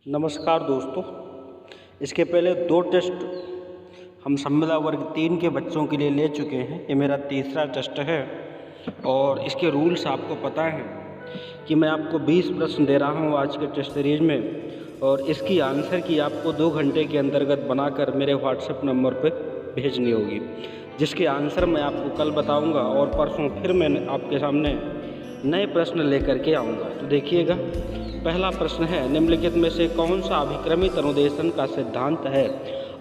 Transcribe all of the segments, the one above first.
नमस्कार दोस्तों। इसके पहले 2 टेस्ट हम संविदा वर्ग 3 के बच्चों के लिए ले चुके हैं। ये मेरा तीसरा टेस्ट है और इसके रूल्स आपको पता है कि मैं आपको 20 प्रश्न दे रहा हूँ आज के टेस्ट सीरीज में, और इसकी आंसर की आपको 2 घंटे के अंतर्गत बनाकर मेरे व्हाट्सएप नंबर पर भेजनी होगी, जिसके आंसर मैं आपको कल बताऊँगा और परसों फिर मैं आपके सामने नए प्रश्न लेकर के आऊँगा। तो देखिएगा, पहला प्रश्न है, निम्नलिखित में से कौन सा अभिक्रमित अनुदेशन का सिद्धांत है।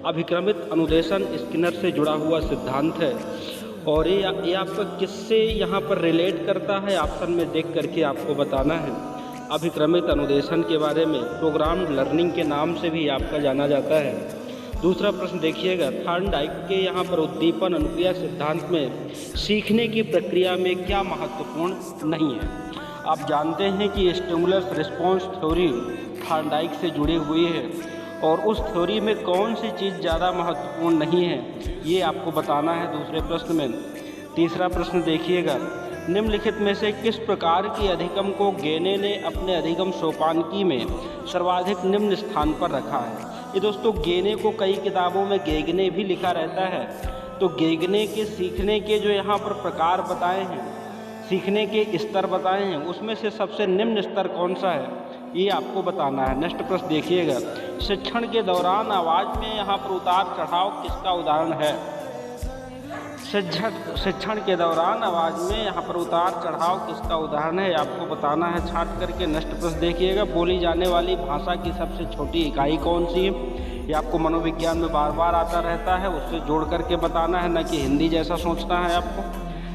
अभिक्रमित अनुदेशन स्किनर से जुड़ा हुआ सिद्धांत है और ये आपका किससे यहाँ पर रिलेट करता है, ऑप्शन में देख करके आपको बताना है। अभिक्रमित अनुदेशन के बारे में प्रोग्राम्ड लर्निंग के नाम से भी आपका जाना जाता है। दूसरा प्रश्न देखिएगा, थॉर्नडाइक के यहाँ पर उद्दीपन अनुक्रिया सिद्धांत में सीखने की प्रक्रिया में क्या महत्वपूर्ण नहीं है। आप जानते हैं कि स्टिमुलस रिस्पॉन्स थ्योरी थॉर्नडाइक से जुड़ी हुई है और उस थ्योरी में कौन सी चीज़ ज़्यादा महत्वपूर्ण नहीं है, ये आपको बताना है दूसरे प्रश्न में। तीसरा प्रश्न देखिएगा, निम्नलिखित में से किस प्रकार की अधिगम को गेने ने अपने अधिगम सोपानकी में सर्वाधिक निम्न स्थान पर रखा है। ये दोस्तों, गेने को कई किताबों में गेगने भी लिखा रहता है, तो गेगने के सीखने के जो यहाँ पर प्रकार बताए हैं, सीखने के स्तर बताए हैं, उसमें से सबसे निम्न स्तर कौन सा है, ये आपको बताना है। नेक्स्ट प्रश्न देखिएगा, शिक्षण के दौरान आवाज़ में यहाँ पर उतार चढ़ाव किसका उदाहरण है। शिक्षण के दौरान आवाज़ में यहाँ पर उतार चढ़ाव किसका उदाहरण है, आपको बताना है छांट करके। नेक्स्ट प्रश्न देखिएगा, बोली जाने वाली भाषा की सबसे छोटी इकाई कौन सी है। ये आपको मनोविज्ञान में बार बार आता रहता है, उससे जोड़ करके बताना है, न कि हिंदी जैसा सोचना है आपको।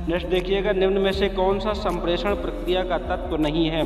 नेक्स्ट देखिएगा, निम्न में से कौन सा संप्रेषण प्रक्रिया का तत्व नहीं है।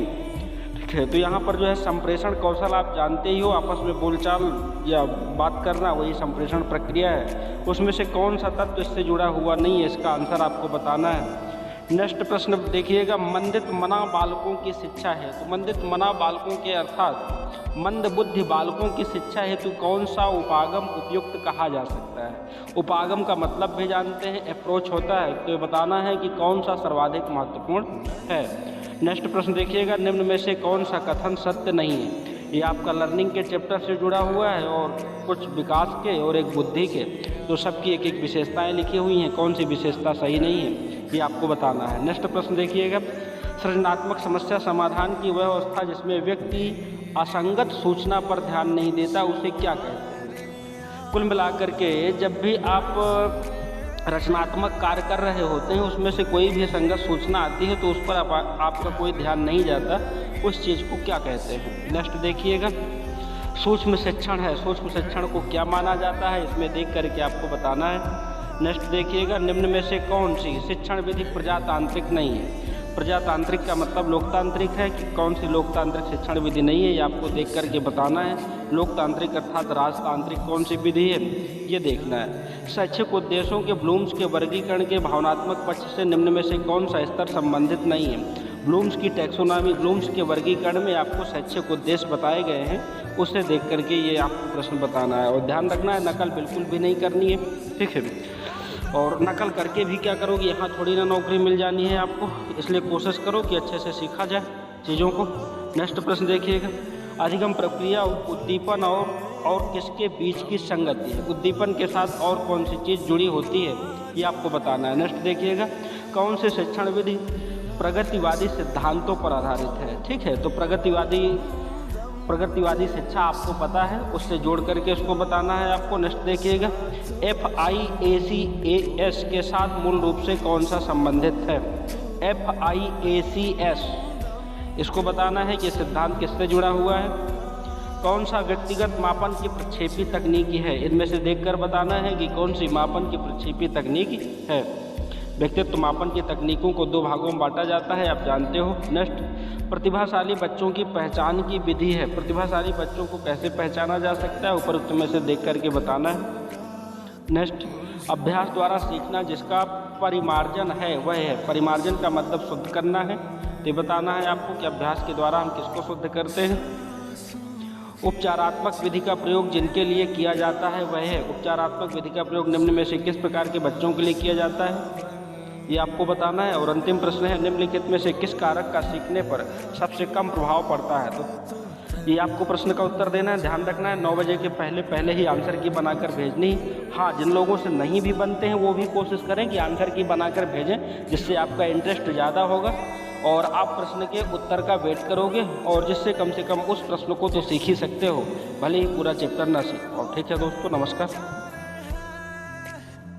ठीक है, तो यहाँ पर जो है संप्रेषण कौशल आप जानते ही हो, आपस में बोलचाल या बात करना, वही संप्रेषण प्रक्रिया है। उसमें से कौन सा तत्व इससे जुड़ा हुआ नहीं है, इसका आंसर आपको बताना है। नेक्स्ट प्रश्न देखिएगा, मंदित मना बालकों की शिक्षा है। तो मंदित मना बालकों के अर्थात मंद बुद्धि बालकों की शिक्षा हेतु कौन सा उपागम उपयुक्त कहा जा सकता है। उपागम का मतलब भी जानते हैं, अप्रोच होता है, तो ये बताना है कि कौन सा सर्वाधिक महत्वपूर्ण है। नेक्स्ट प्रश्न देखिएगा, निम्न में से कौन सा कथन सत्य नहीं है। ये आपका लर्निंग के चैप्टर से जुड़ा हुआ है और कुछ विकास के और एक बुद्धि के, तो सबकी एक एक विशेषताएं लिखी हुई हैं, कौन सी विशेषता सही नहीं है, ये आपको बताना है। नेक्स्ट प्रश्न देखिएगा, सृजनात्मक समस्या समाधान की वह अवस्था जिसमें व्यक्ति असंगत सूचना पर ध्यान नहीं देता, उसे क्या कहते हैं। कुल मिलाकर के जब भी आप रचनात्मक कार्य कर रहे होते हैं, उसमें से कोई भी संगत सूचना आती है तो उस पर आपका कोई ध्यान नहीं जाता, उस चीज़ को क्या कहते हैं। नेक्स्ट देखिएगा, सूक्ष्म शिक्षण है, सूक्ष्म शिक्षण को क्या माना जाता है, इसमें देख करके आपको बताना है। नेक्स्ट देखिएगा, निम्न में से कौन सी शिक्षण विधि प्रजातांत्रिक नहीं है। प्रजातांत्रिक का मतलब लोकतांत्रिक है, कि कौन सी लोकतांत्रिक शिक्षण विधि नहीं है, ये आपको देख करके बताना है। लोकतांत्रिक अर्थात राजतांत्रिक कौन सी विधि है, ये देखना है। शैक्षिक उद्देश्यों के ब्लूम्स के वर्गीकरण के भावनात्मक पक्ष से निम्न में से कौन सा स्तर संबंधित नहीं है। ब्लूम्स की टैक्सोनॉमी, ब्लूम्स के वर्गीकरण में आपको शैक्षिक उद्देश्य बताए गए हैं, उसे देख करके ये आपको प्रश्न बताना है। और ध्यान रखना है, नकल बिल्कुल भी नहीं करनी है, ठीक है। और नकल करके भी क्या करोगे, यहाँ थोड़ी ना नौकरी मिल जानी है आपको, इसलिए कोशिश करो कि अच्छे से सीखा जाए चीज़ों को। नेक्स्ट प्रश्न देखिएगा, अधिगम प्रक्रिया उद्दीपन और किसके बीच की संगति है। उद्दीपन के साथ और कौन सी चीज़ जुड़ी होती है, ये आपको बताना है। नेक्स्ट देखिएगा, कौन से शिक्षण विधि प्रगतिवादी सिद्धांतों पर आधारित है। ठीक है, तो प्रगतिवादी शिक्षा आपको पता है, उससे जोड़ करके उसको बताना है आपको। नेक्स्ट देखिएगा, FIACAS के साथ मूल रूप से कौन सा संबंधित है। FIACS, इसको बताना है कि सिद्धांत किससे जुड़ा हुआ है। कौन सा व्यक्तिगत मापन की प्रक्षेपी तकनीकी है, इनमें से देखकर बताना है कि कौन सी मापन की प्रक्षेपी तकनीक है। व्यक्तित्व मापन की तकनीकों को 2 भागों में बांटा जाता है, आप जानते हो। नेक्स्ट, प्रतिभाशाली बच्चों की पहचान की विधि है। प्रतिभाशाली बच्चों को कैसे पहचाना जा सकता है, उपरोक्त में से देख करके बताना है। नेक्स्ट, अभ्यास द्वारा सीखना जिसका परिमार्जन है वह है। परिमार्जन का मतलब शुद्ध करना है, तो बताना है आपको कि अभ्यास के द्वारा हम किसको शुद्ध करते हैं। उपचारात्मक विधि का प्रयोग जिनके लिए किया जाता है वह है। उपचारात्मक विधि का प्रयोग निम्न में से किस प्रकार के बच्चों के लिए किया जाता है, ये आपको बताना है। और अंतिम प्रश्न है, निम्नलिखित में से किस कारक का सीखने पर सबसे कम प्रभाव पड़ता है। तो जी, आपको प्रश्न का उत्तर देना है, ध्यान रखना है 9 बजे के पहले पहले ही आंसर की बनाकर भेजनी। हाँ, जिन लोगों से नहीं भी बनते हैं वो भी कोशिश करें कि आंसर की बनाकर भेजें, जिससे आपका इंटरेस्ट ज़्यादा होगा और आप प्रश्न के उत्तर का वेट करोगे, और जिससे कम से कम उस प्रश्न को तो सीख ही सकते हो, भले ही पूरा चैप्टर ना सीख पाओ। ठीक है दोस्तों, नमस्कार।